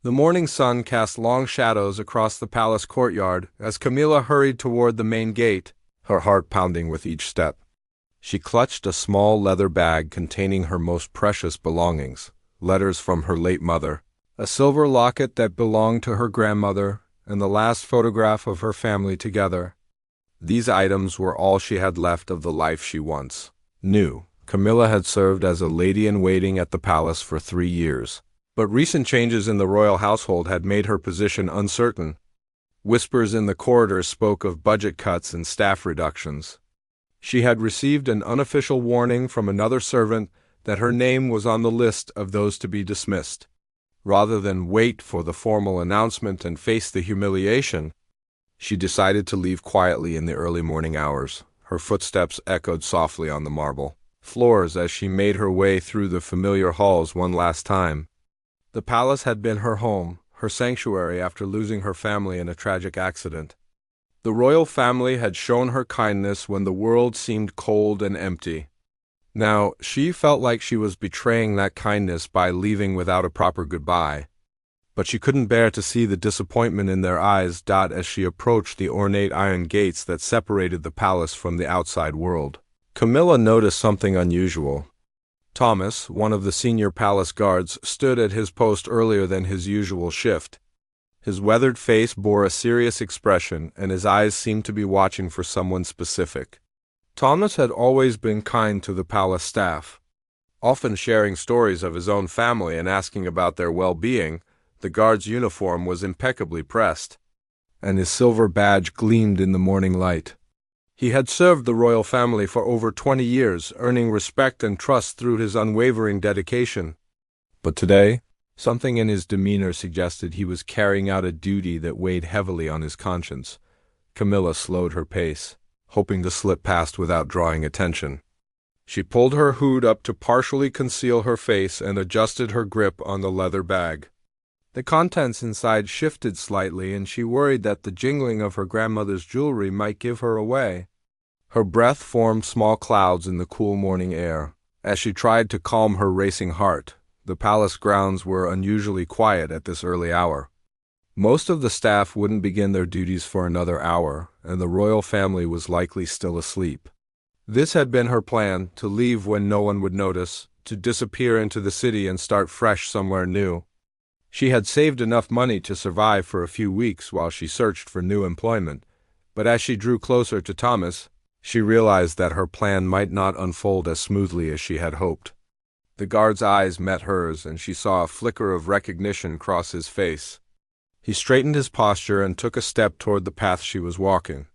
The morning sun cast long shadows across the palace courtyard as Camilla hurried toward the main gate, her heart pounding with each step. She clutched a small leather bag containing her most precious belongings, letters from her late mother, a silver locket that belonged to her grandmother, and the last photograph of her family together. These items were all she had left of the life she once knew. Camilla had served as a lady-in-waiting at the palace for 3 years. But recent changes in the royal household had made her position uncertain. Whispers in the corridors spoke of budget cuts and staff reductions. She had received an unofficial warning from another servant that her name was on the list of those to be dismissed. Rather than wait for the formal announcement and face the humiliation, she decided to leave quietly in the early morning hours. Her footsteps echoed softly on the marble floors as she made her way through the familiar halls one last time. The palace had been her home, her sanctuary after losing her family in a tragic accident. The royal family had shown her kindness when the world seemed cold and empty. Now, she felt like she was betraying that kindness by leaving without a proper goodbye. But she couldn't bear to see the disappointment in their eyes as she approached the ornate iron gates that separated the palace from the outside world. Camilla noticed something unusual. Thomas, one of the senior palace guards, stood at his post earlier than his usual shift. His weathered face bore a serious expression, and his eyes seemed to be watching for someone specific. Thomas had always been kind to the palace staff. Often sharing stories of his own family and asking about their well-being, the guard's uniform was impeccably pressed, and his silver badge gleamed in the morning light. He had served the royal family for over 20 years, earning respect and trust through his unwavering dedication. But today, something in his demeanor suggested he was carrying out a duty that weighed heavily on his conscience. Camilla slowed her pace, hoping to slip past without drawing attention. She pulled her hood up to partially conceal her face and adjusted her grip on the leather bag. The contents inside shifted slightly, and she worried that the jingling of her grandmother's jewelry might give her away. Her breath formed small clouds in the cool morning air. As she tried to calm her racing heart, the palace grounds were unusually quiet at this early hour. Most of the staff wouldn't begin their duties for another hour, and the royal family was likely still asleep. This had been her plan, to leave when no one would notice, to disappear into the city and start fresh somewhere new. She had saved enough money to survive for a few weeks while she searched for new employment, but as she drew closer to Thomas, she realized that her plan might not unfold as smoothly as she had hoped. The guard's eyes met hers, and she saw a flicker of recognition cross his face. He straightened his posture and took a step toward the path she was walking.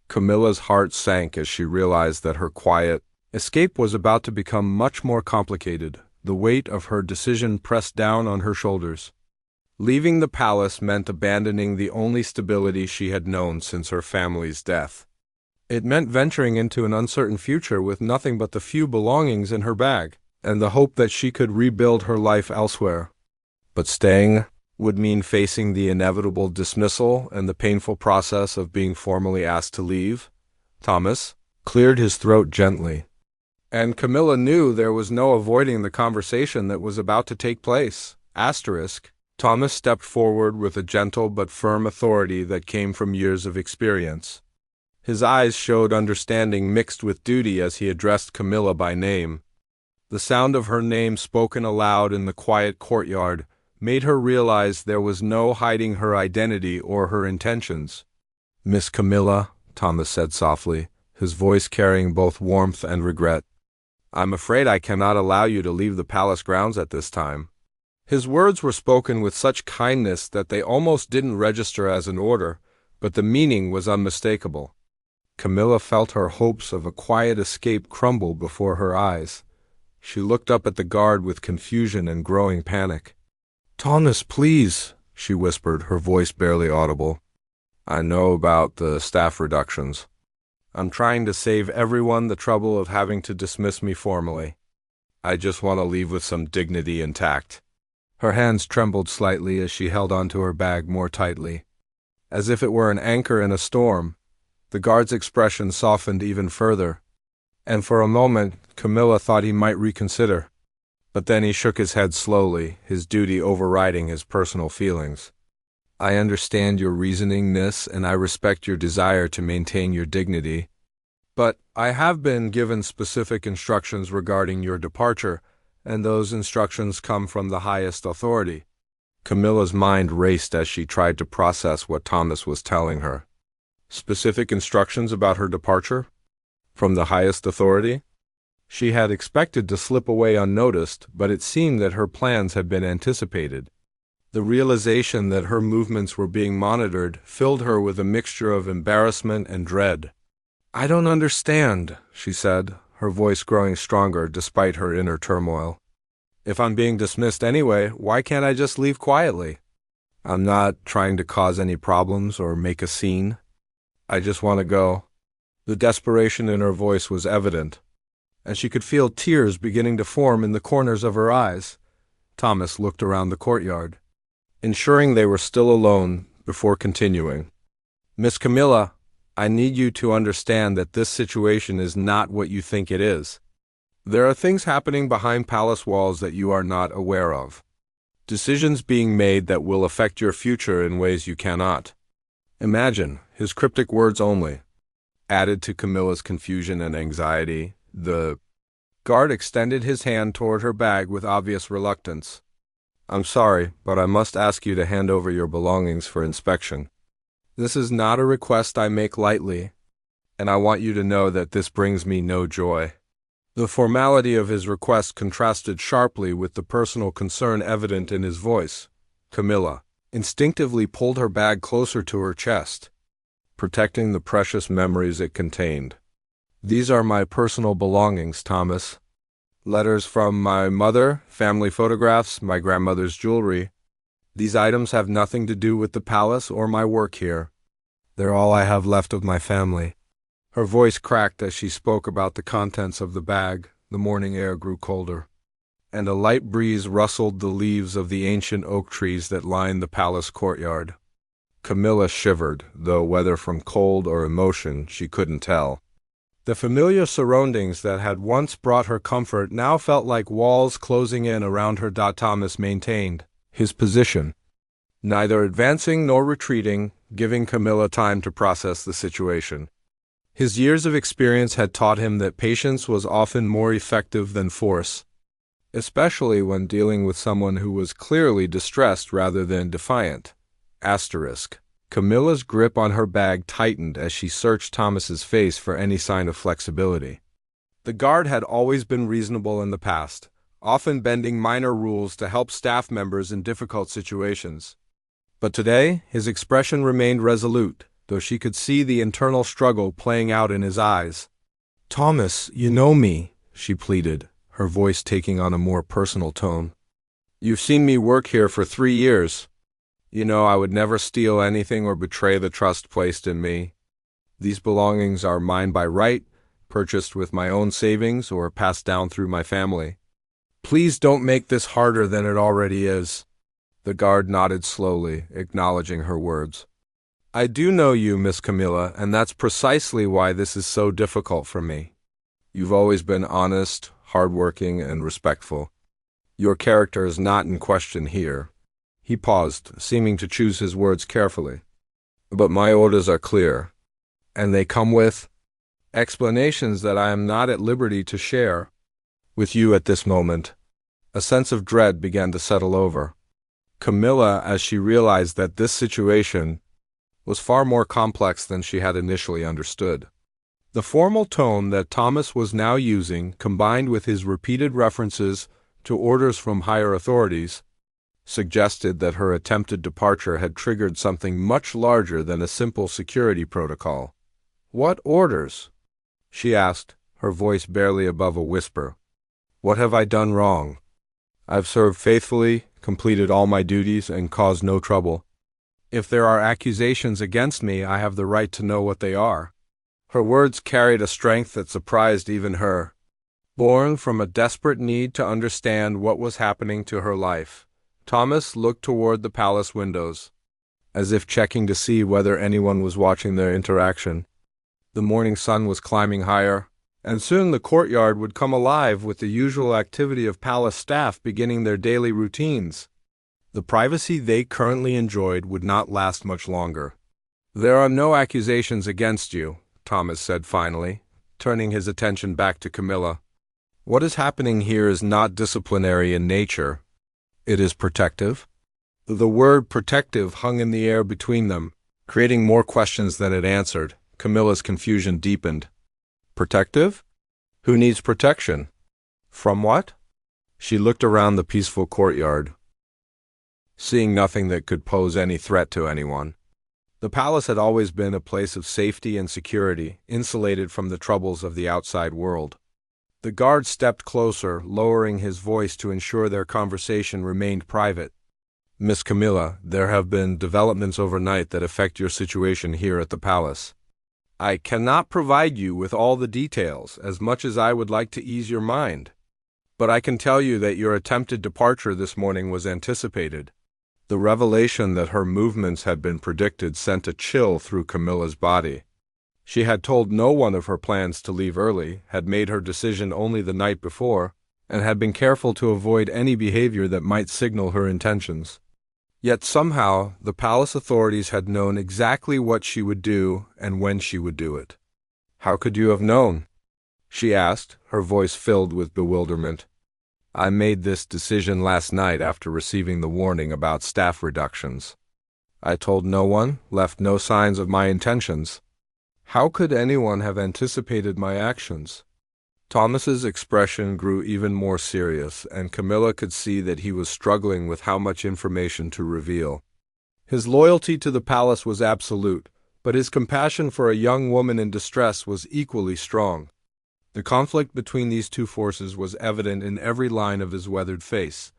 Camilla's heart sank as she realized that her quiet escape was about to become much more complicated. The weight of her decision pressed down on her shoulders. Leaving the palace meant abandoning the only stability she had known since her family's death. It meant venturing into an uncertain future with nothing but the few belongings in her bag, and the hope that she could rebuild her life elsewhere. But staying would mean facing the inevitable dismissal and the painful process of being formally asked to leave. Thomas cleared his throat gently, and Camilla knew there was no avoiding the conversation that was about to take place. Thomas stepped forward with a gentle but firm authority that came from years of experience. His eyes showed understanding mixed with duty as he addressed Camilla by name. The sound of her name spoken aloud in the quiet courtyard made her realize there was no hiding her identity or her intentions. "Miss Camilla," Thomas said softly, his voice carrying both warmth and regret, "I'm afraid I cannot allow you to leave the palace grounds at this time." His words were spoken with such kindness that they almost didn't register as an order, but the meaning was unmistakable. Camilla felt her hopes of a quiet escape crumble before her eyes. She looked up at the guard with confusion and growing panic. "Thomas, please," she whispered, her voice barely audible. "I know about the staff reductions. I'm trying to save everyone the trouble of having to dismiss me formally. I just want to leave with some dignity intact." Her hands trembled slightly as she held onto her bag more tightly. As if it were an anchor in a storm, the guard's expression softened even further, and for a moment Camilla thought he might reconsider. But then he shook his head slowly, his duty overriding his personal feelings. I understand your reasoning, Nis, and I respect your desire to maintain your dignity. But I have been given specific instructions regarding your departure, and those instructions come from the highest authority. Camilla's mind raced as she tried to process what Thomas was telling her. Specific instructions about her departure? From the highest authority? She had expected to slip away unnoticed, but it seemed that her plans had been anticipated. The realization that her movements were being monitored filled her with a mixture of embarrassment and dread. I don't understand, she said, her voice growing stronger despite her inner turmoil. If I'm being dismissed anyway, why can't I just leave quietly? I'm not trying to cause any problems or make a scene. I just want to go. The desperation in her voice was evident, and she could feel tears beginning to form in the corners of her eyes. Thomas looked around the courtyard, ensuring they were still alone before continuing. Miss Camilla, I need you to understand that this situation is not what you think it is. There are things happening behind palace walls that you are not aware of. Decisions being made that will affect your future in ways you cannot imagine. His cryptic words only added to Camilla's confusion and anxiety. The guard extended his hand toward her bag with obvious reluctance. I'm sorry, but I must ask you to hand over your belongings for inspection. This is not a request I make lightly, and I want you to know that this brings me no joy. The formality of his request contrasted sharply with the personal concern evident in his voice. Camilla instinctively pulled her bag closer to her chest, protecting the precious memories it contained. These are my personal belongings, Thomas. Letters from my mother, family photographs, my grandmother's jewelry. These items have nothing to do with the palace or my work here. They're all I have left of my family. Her voice cracked as she spoke about the contents of the bag. The morning air grew colder, and a light breeze rustled the leaves of the ancient oak trees that lined the palace courtyard. Camilla shivered, though whether from cold or emotion she couldn't tell. The familiar surroundings that had once brought her comfort now felt like walls closing in around her. Thomas maintained his position, neither advancing nor retreating, giving Camilla time to process the situation. His years of experience had taught him that patience was often more effective than force, especially when dealing with someone who was clearly distressed rather than defiant. Camilla's grip on her bag tightened as she searched Thomas's face for any sign of flexibility. The guard had always been reasonable in the past, often bending minor rules to help staff members in difficult situations. But today, his expression remained resolute, though she could see the internal struggle playing out in his eyes. Thomas, you know me, she pleaded, her voice taking on a more personal tone. You've seen me work here for 3 years. You know I would never steal anything or betray the trust placed in me. These belongings are mine by right, purchased with my own savings or passed down through my family. Please don't make this harder than it already is. The guard nodded slowly, acknowledging her words. I do know you, Miss Camilla, and that's precisely why this is so difficult for me. You've always been honest, hardworking, and respectful. Your character is not in question here. He paused, seeming to choose his words carefully. But my orders are clear, and they come with explanations that I am not at liberty to share with you at this moment. A sense of dread began to settle over Camilla as she realized that this situation was far more complex than she had initially understood. The formal tone that Thomas was now using, combined with his repeated references to orders from higher authorities, suggested that her attempted departure had triggered something much larger than a simple security protocol. What orders? She asked, her voice barely above a whisper. What have I done wrong? I've served faithfully, completed all my duties, and caused no trouble. If there are accusations against me, I have the right to know what they are. Her words carried a strength that surprised even her, born from a desperate need to understand what was happening to her life. Thomas looked toward the palace windows, as if checking to see whether anyone was watching their interaction. The morning sun was climbing higher, and soon the courtyard would come alive with the usual activity of palace staff beginning their daily routines. The privacy they currently enjoyed would not last much longer. "There are no accusations against you," Thomas said finally, turning his attention back to Camilla. "What is happening here is not disciplinary in nature. It is protective." The word protective hung in the air between them, creating more questions than it answered. Camilla's confusion deepened. Protective? Who needs protection? From what? She looked around the peaceful courtyard, seeing nothing that could pose any threat to anyone. The palace had always been a place of safety and security, insulated from the troubles of the outside world. The guard stepped closer, lowering his voice to ensure their conversation remained private. "Miss Camilla, there have been developments overnight that affect your situation here at the palace. I cannot provide you with all the details, as much as I would like to ease your mind. But I can tell you that your attempted departure this morning was anticipated." The revelation that her movements had been predicted sent a chill through Camilla's body. She had told no one of her plans to leave early, had made her decision only the night before, and had been careful to avoid any behavior that might signal her intentions. Yet somehow the palace authorities had known exactly what she would do and when she would do it. "How could you have known?" she asked, her voice filled with bewilderment. "I made this decision last night after receiving the warning about staff reductions. I told no one, left no signs of my intentions. How could anyone have anticipated my actions?" Thomas's expression grew even more serious, and Camilla could see that he was struggling with how much information to reveal. His loyalty to the palace was absolute, but his compassion for a young woman in distress was equally strong. The conflict between these two forces was evident in every line of his weathered face.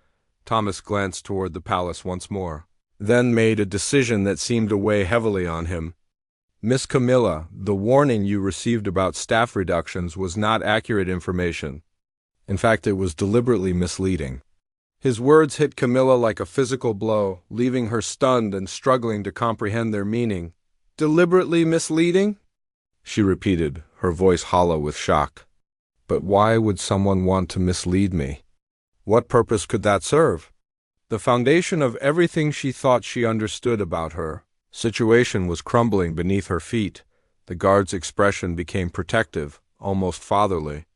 Thomas glanced toward the palace once more, then made a decision that seemed to weigh heavily on him. "Miss Camilla, the warning you received about staff reductions was not accurate information. In fact, it was deliberately misleading." His words hit Camilla like a physical blow, leaving her stunned and struggling to comprehend their meaning. "Deliberately misleading?" she repeated, her voice hollow with shock. "But why would someone want to mislead me? What purpose could that serve?" The foundation of everything she thought she understood about her situation was crumbling beneath her feet. The guard's expression became protective, almost fatherly.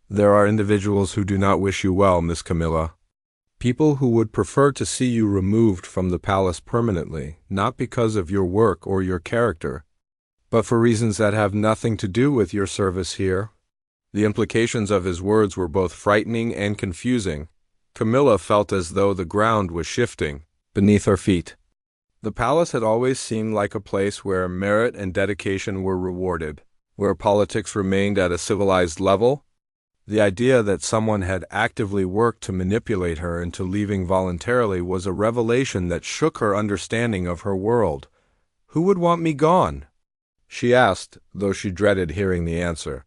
"There are individuals who do not wish you well, Miss Camilla. People who would prefer to see you removed from the palace permanently, not because of your work or your character, but for reasons that have nothing to do with your service here." The implications of his words were both frightening and confusing. Camilla felt as though the ground was shifting beneath her feet. The palace had always seemed like a place where merit and dedication were rewarded, where politics remained at a civilized level. The idea that someone had actively worked to manipulate her into leaving voluntarily was a revelation that shook her understanding of her world. "Who would want me gone?" she asked, though she dreaded hearing the answer.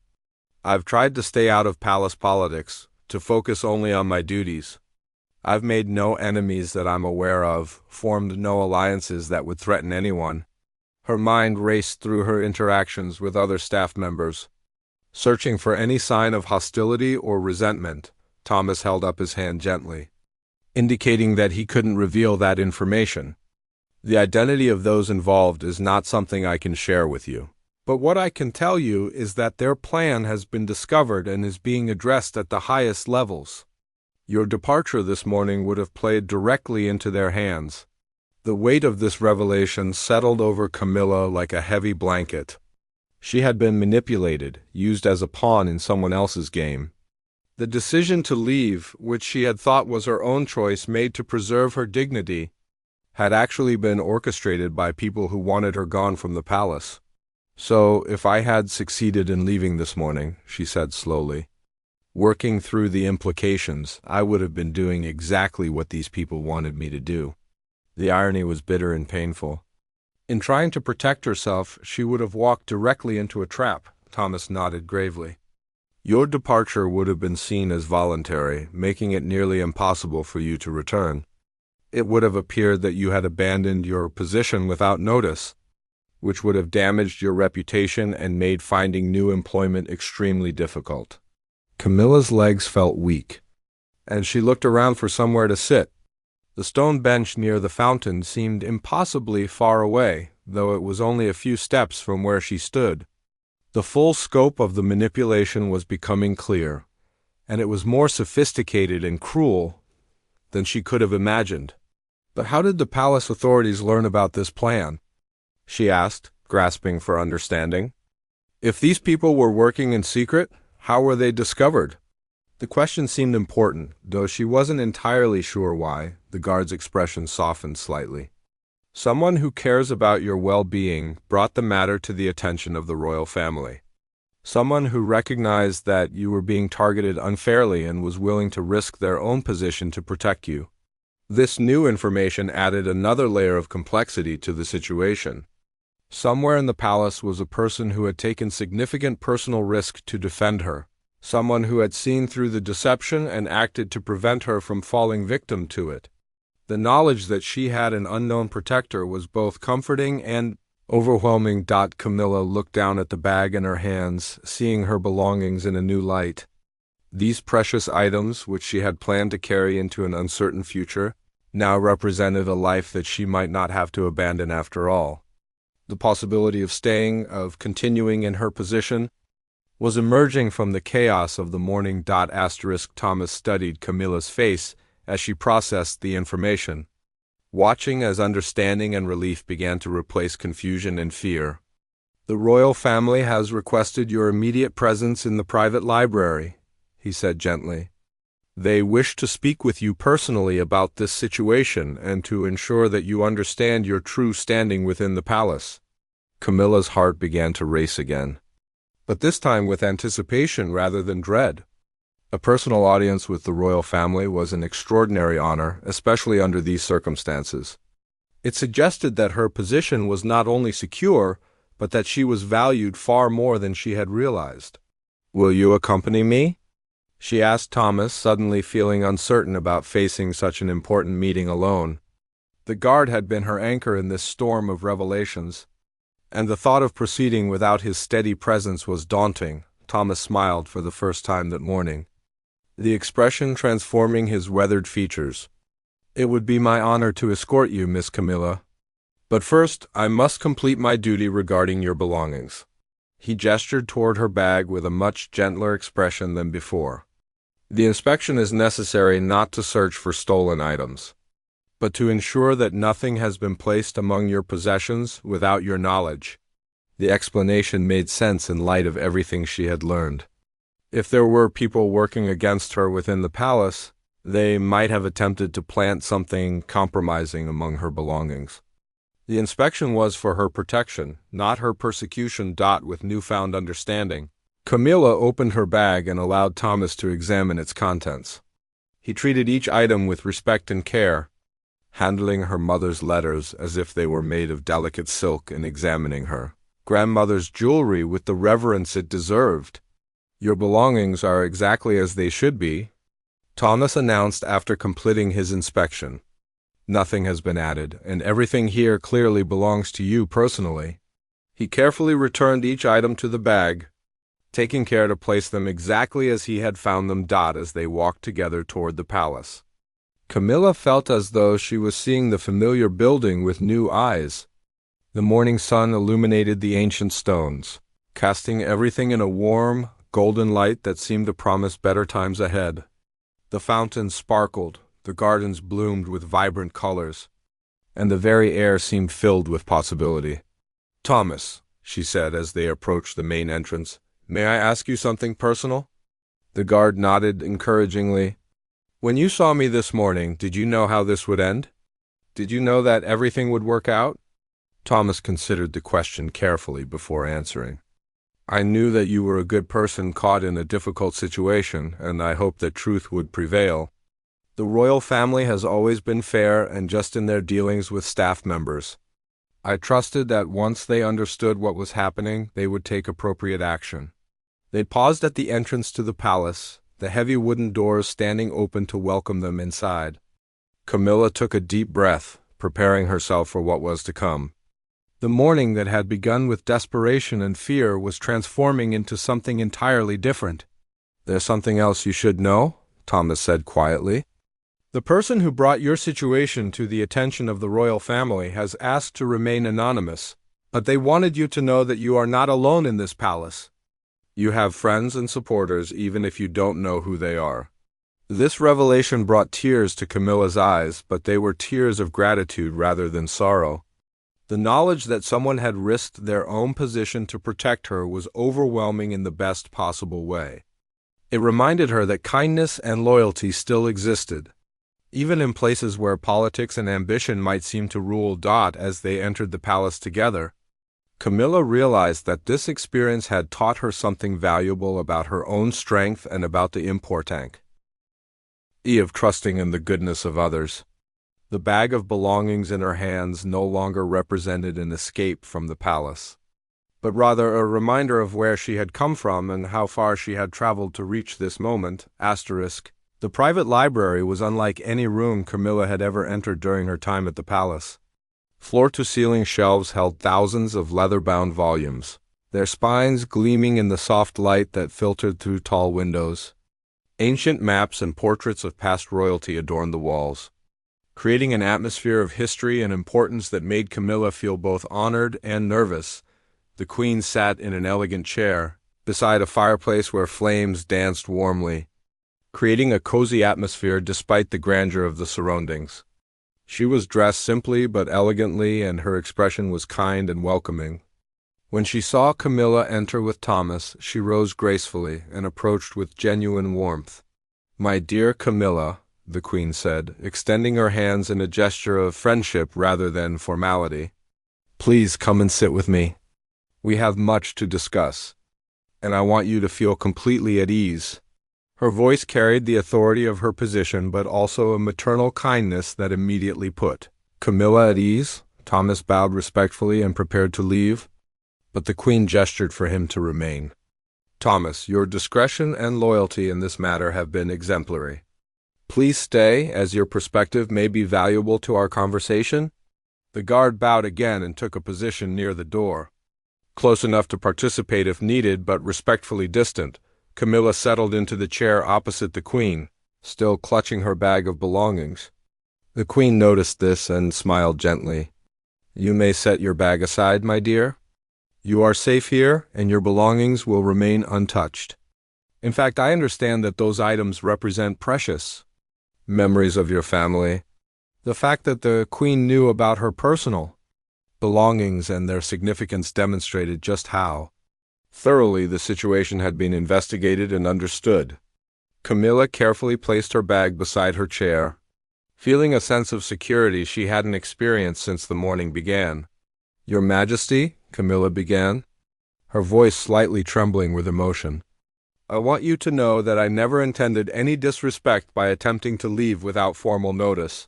"I've tried to stay out of palace politics, to focus only on my duties. I've made no enemies that I'm aware of, formed no alliances that would threaten anyone." Her mind raced through her interactions with other staff members, searching for any sign of hostility or resentment. Thomas held up his hand gently, indicating that he couldn't reveal that information. "The identity of those involved is not something I can share with you. But what I can tell you is that their plan has been discovered and is being addressed at the highest levels. Your departure this morning would have played directly into their hands." The weight of this revelation settled over Camilla like a heavy blanket. She had been manipulated, used as a pawn in someone else's game. The decision to leave, which she had thought was her own choice made to preserve her dignity, had actually been orchestrated by people who wanted her gone from the palace. "So, if I had succeeded in leaving this morning," she said slowly, "working through the implications, I would have been doing exactly what these people wanted me to do." The irony was bitter and painful. In trying to protect herself, she would have walked directly into a trap. Thomas nodded gravely. "Your departure would have been seen as voluntary, making it nearly impossible for you to return. It would have appeared that you had abandoned your position without notice. which would have damaged your reputation and made finding new employment extremely difficult. Camilla's legs felt weak, and she looked around for somewhere to sit. The stone bench near the fountain seemed impossibly far away, though it was only a few steps from where she stood. The full scope of the manipulation was becoming clear, and it was more sophisticated and cruel than she could have imagined. But how did the palace authorities learn about this plan? She asked, grasping for understanding. If these people were working in secret, how were they discovered? The question seemed important, though she wasn't entirely sure why. The guard's expression softened slightly. Someone who cares about your well-being brought the matter to the attention of the royal family. Someone who recognized that you were being targeted unfairly and was willing to risk their own position to protect you. This new information added another layer of complexity to the situation. Somewhere in the palace was a person who had taken significant personal risk to defend her. Someone who had seen through the deception and acted to prevent her from falling victim to it. The knowledge that she had an unknown protector was both comforting and overwhelming. Camilla looked down at the bag in her hands, seeing her belongings in a new light. These precious items, which she had planned to carry into an uncertain future, now represented a life that she might not have to abandon after all. The possibility of continuing in her position, was emerging from the chaos of the morning. Thomas studied Camilla's face as she processed the information, watching as understanding and relief began to replace confusion and fear. The royal family has requested your immediate presence in the private library, he said gently. They wish to speak with you personally about this situation and to ensure that you understand your true standing within the palace. Camilla's heart began to race again, but this time with anticipation rather than dread. A personal audience with the royal family was an extraordinary honor, especially under these circumstances. It suggested that her position was not only secure, but that she was valued far more than she had realized. "Will you accompany me?" she asked Thomas, suddenly feeling uncertain about facing such an important meeting alone. The guard had been her anchor in this storm of revelations, and the thought of proceeding without his steady presence was daunting. Thomas smiled for the first time that morning, the expression transforming his weathered features. "It would be my honor to escort you, Miss Camilla. But first, I must complete my duty regarding your belongings." He gestured toward her bag with a much gentler expression than before. "The inspection is necessary not to search for stolen items, but to ensure that nothing has been placed among your possessions without your knowledge." The explanation made sense in light of everything she had learned. If there were people working against her within the palace, they might have attempted to plant something compromising among her belongings. The inspection was for her protection, not her persecution. With newfound understanding, Camilla opened her bag and allowed Thomas to examine its contents. He treated each item with respect and care, handling her mother's letters as if they were made of delicate silk and examining her grandmother's jewelry with the reverence it deserved. "Your belongings are exactly as they should be," Thomas announced after completing his inspection. "Nothing has been added, and everything here clearly belongs to you personally." He carefully returned each item to the bag, taking care to place them exactly as he had found them. As they walked together toward the palace, Camilla felt as though she was seeing the familiar building with new eyes. The morning sun illuminated the ancient stones, casting everything in a warm, golden light that seemed to promise better times ahead. The fountains sparkled, the gardens bloomed with vibrant colors, and the very air seemed filled with possibility. "Thomas," she said as they approached the main entrance, "may I ask you something personal?" The guard nodded encouragingly. "When you saw me this morning, did you know how this would end? Did you know that everything would work out?" Thomas considered the question carefully before answering. "I knew that you were a good person caught in a difficult situation, and I hoped that truth would prevail. The royal family has always been fair and just in their dealings with staff members. I trusted that once they understood what was happening, they would take appropriate action." They paused at the entrance to the palace, the heavy wooden doors standing open to welcome them inside. Camilla took a deep breath, preparing herself for what was to come. The morning that had begun with desperation and fear was transforming into something entirely different. "There's something else you should know," Thomas said quietly. "The person who brought your situation to the attention of the royal family has asked to remain anonymous, but they wanted you to know that you are not alone in this palace. You have friends and supporters even if you don't know who they are." This revelation brought tears to Camilla's eyes, but they were tears of gratitude rather than sorrow. The knowledge that someone had risked their own position to protect her was overwhelming in the best possible way. It reminded her that kindness and loyalty still existed, even in places where politics and ambition might seem to rule. As they entered the palace together, Camilla realized that this experience had taught her something valuable about her own strength and about the importance of trusting in the goodness of others. The bag of belongings in her hands no longer represented an escape from the palace, but rather a reminder of where she had come from and how far she had traveled to reach this moment. The private library was unlike any room Camilla had ever entered during her time at the palace. Floor-to-ceiling shelves held thousands of leather-bound volumes, their spines gleaming in the soft light that filtered through tall windows. Ancient maps and portraits of past royalty adorned the walls, creating an atmosphere of history and importance that made Camilla feel both honored and nervous. The queen sat in an elegant chair, beside a fireplace where flames danced warmly, creating a cozy atmosphere despite the grandeur of the surroundings. She was dressed simply but elegantly, and her expression was kind and welcoming. When she saw Camilla enter with Thomas, she rose gracefully and approached with genuine warmth. "My dear Camilla," the queen said, extending her hands in a gesture of friendship rather than formality, "please come and sit with me. We have much to discuss, and I want you to feel completely at ease." Her voice carried the authority of her position, but also a maternal kindness that immediately put Camilla at ease. Thomas bowed respectfully and prepared to leave, but the queen gestured for him to remain. "Thomas, your discretion and loyalty in this matter have been exemplary. Please stay, as your perspective may be valuable to our conversation." The guard bowed again and took a position near the door, close enough to participate if needed, but respectfully distant. Camilla settled into the chair opposite the queen, still clutching her bag of belongings. The queen noticed this and smiled gently. "You may set your bag aside, my dear. You are safe here, and your belongings will remain untouched. In fact, I understand that those items represent precious memories of your family." The fact that the queen knew about her personal belongings and their significance demonstrated just how thoroughly the situation had been investigated and understood. Camilla carefully placed her bag beside her chair, feeling a sense of security she hadn't experienced since the morning began. "Your Majesty," Camilla began, her voice slightly trembling with emotion, "I want you to know that I never intended any disrespect by attempting to leave without formal notice.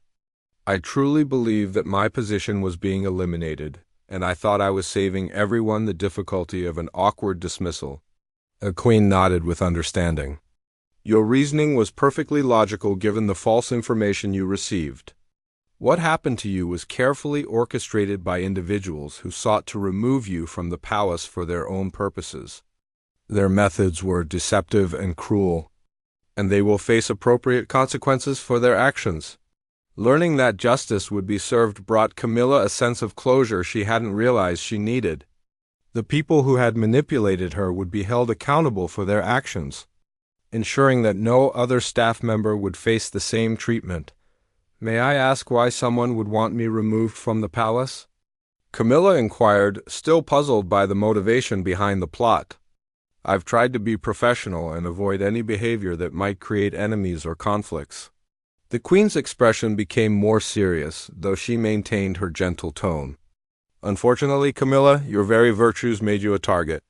I truly believe that my position was being eliminated, and I thought I was saving everyone the difficulty of an awkward dismissal." The queen nodded with understanding. "Your reasoning was perfectly logical given the false information you received. What happened to you was carefully orchestrated by individuals who sought to remove you from the palace for their own purposes. Their methods were deceptive and cruel, and they will face appropriate consequences for their actions." Learning that justice would be served brought Camilla a sense of closure she hadn't realized she needed. The people who had manipulated her would be held accountable for their actions, ensuring that no other staff member would face the same treatment. "May I ask why someone would want me removed from the palace?" Camilla inquired, still puzzled by the motivation behind the plot. "I've tried to be professional and avoid any behavior that might create enemies or conflicts." The queen's expression became more serious, though she maintained her gentle tone. "Unfortunately, Camilla, your very virtues made you a target.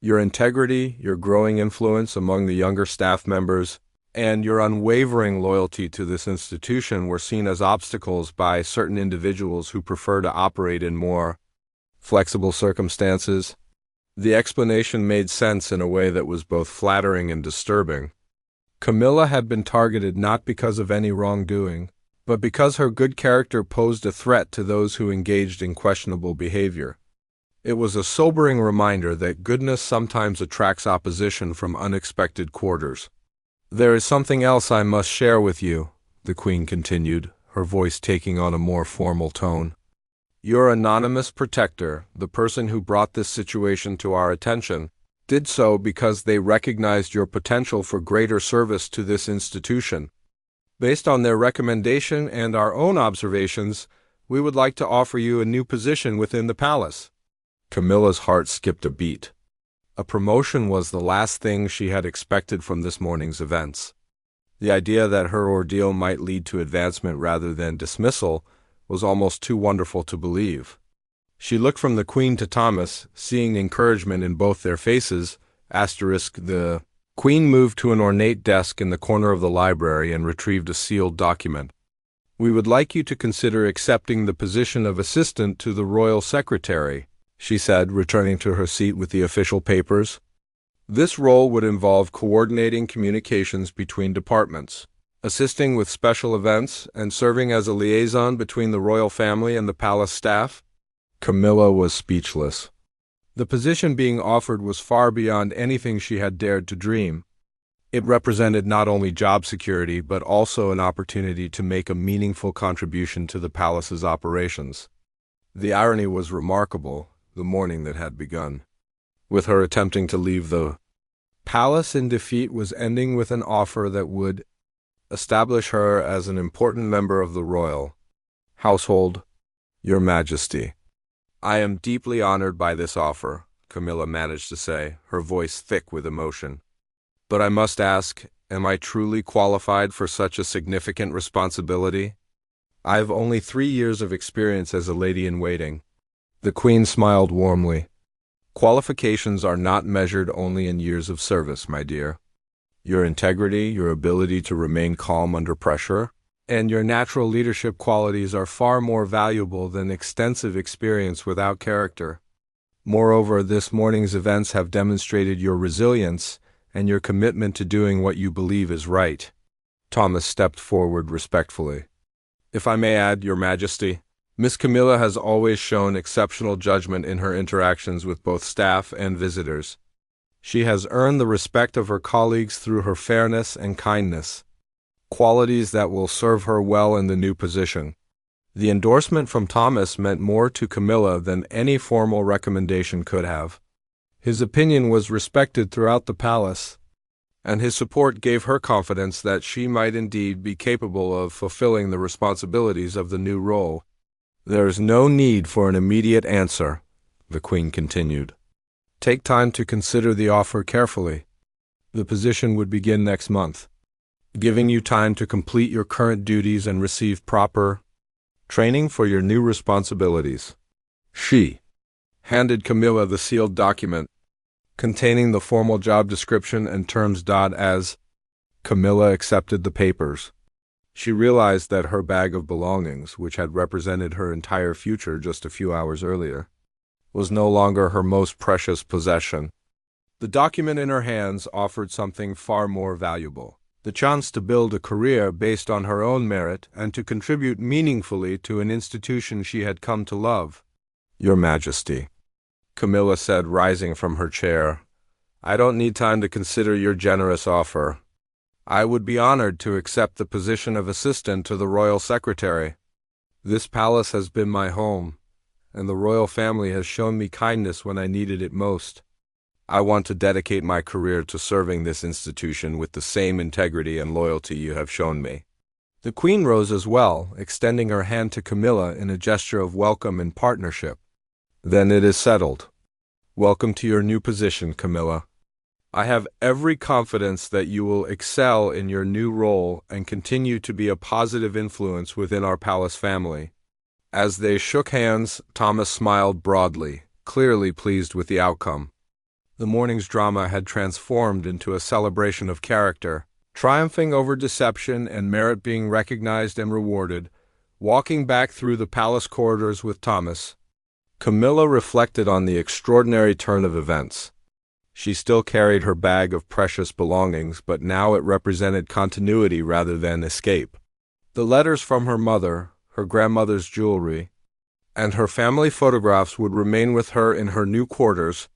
Your integrity, your growing influence among the younger staff members, and your unwavering loyalty to this institution were seen as obstacles by certain individuals who prefer to operate in more flexible circumstances." The explanation made sense in a way that was both flattering and disturbing. Camilla had been targeted not because of any wrongdoing, but because her good character posed a threat to those who engaged in questionable behavior. It was a sobering reminder that goodness sometimes attracts opposition from unexpected quarters. "There is something else I must share with you," the Queen continued, her voice taking on a more formal tone. "Your anonymous protector, the person who brought this situation to our attention, did so because they recognized your potential for greater service to this institution. Based on their recommendation and our own observations, we would like to offer you a new position within the palace." Camilla's heart skipped a beat. A promotion was the last thing she had expected from this morning's events. The idea that her ordeal might lead to advancement rather than dismissal was almost too wonderful to believe. She looked from the Queen to Thomas, seeing encouragement in both their faces. The Queen moved to an ornate desk in the corner of the library and retrieved a sealed document. "We would like you to consider accepting the position of assistant to the royal secretary," she said, returning to her seat with the official papers. "This role would involve coordinating communications between departments, assisting with special events, and serving as a liaison between the royal family and the palace staff." Camilla was speechless. The position being offered was far beyond anything she had dared to dream. It represented not only job security but also an opportunity to make a meaningful contribution to the palace's operations. The irony was remarkable. The morning that had begun, with her attempting to leave the palace in defeat, was ending with an offer that would establish her as an important member of the royal household. "Your Majesty, I am deeply honored by this offer," Camilla managed to say, her voice thick with emotion. "But I must ask, am I truly qualified for such a significant responsibility? I have only 3 years of experience as a lady-in-waiting." The Queen smiled warmly. "Qualifications are not measured only in years of service, my dear. Your integrity, your ability to remain calm under pressure, and your natural leadership qualities are far more valuable than extensive experience without character. Moreover, this morning's events have demonstrated your resilience and your commitment to doing what you believe is right." Thomas stepped forward respectfully. "If I may add, Your Majesty, Miss Camilla has always shown exceptional judgment in her interactions with both staff and visitors. She has earned the respect of her colleagues through her fairness and kindness, qualities that will serve her well in the new position." The endorsement from Thomas meant more to Camilla than any formal recommendation could have. His opinion was respected throughout the palace, and his support gave her confidence that she might indeed be capable of fulfilling the responsibilities of the new role. "There is no need for an immediate answer," the Queen continued. "Take time to consider the offer carefully. The position would begin next month, giving you time to complete your current duties and receive proper training for your new responsibilities." She handed Camilla the sealed document, containing the formal job description and terms. As Camilla accepted the papers, she realized that her bag of belongings, which had represented her entire future just a few hours earlier, was no longer her most precious possession. The document in her hands offered something far more valuable: the chance to build a career based on her own merit and to contribute meaningfully to an institution she had come to love. "Your Majesty," Camilla said, rising from her chair, "I don't need time to consider your generous offer. I would be honored to accept the position of assistant to the royal secretary. This palace has been my home, and the royal family has shown me kindness when I needed it most. I want to dedicate my career to serving this institution with the same integrity and loyalty you have shown me." The Queen rose as well, extending her hand to Camilla in a gesture of welcome and partnership. "Then it is settled. Welcome to your new position, Camilla. I have every confidence that you will excel in your new role and continue to be a positive influence within our palace family." As they shook hands, Thomas smiled broadly, clearly pleased with the outcome. The morning's drama had transformed into a celebration of character, triumphing over deception and merit being recognized and rewarded. Walking back through the palace corridors with Thomas, Camilla reflected on the extraordinary turn of events. She still carried her bag of precious belongings, but now it represented continuity rather than escape. The letters from her mother, her grandmother's jewelry, and her family photographs would remain with her in her new quarters,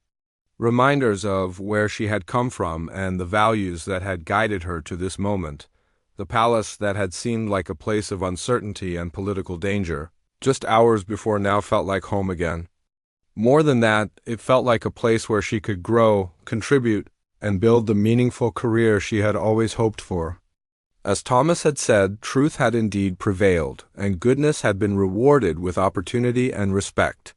reminders of where she had come from and the values that had guided her to this moment. The palace that had seemed like a place of uncertainty and political danger, just hours before now felt like home again. More than that, it felt like a place where she could grow, contribute, and build the meaningful career she had always hoped for. As Thomas had said, truth had indeed prevailed, and goodness had been rewarded with opportunity and respect.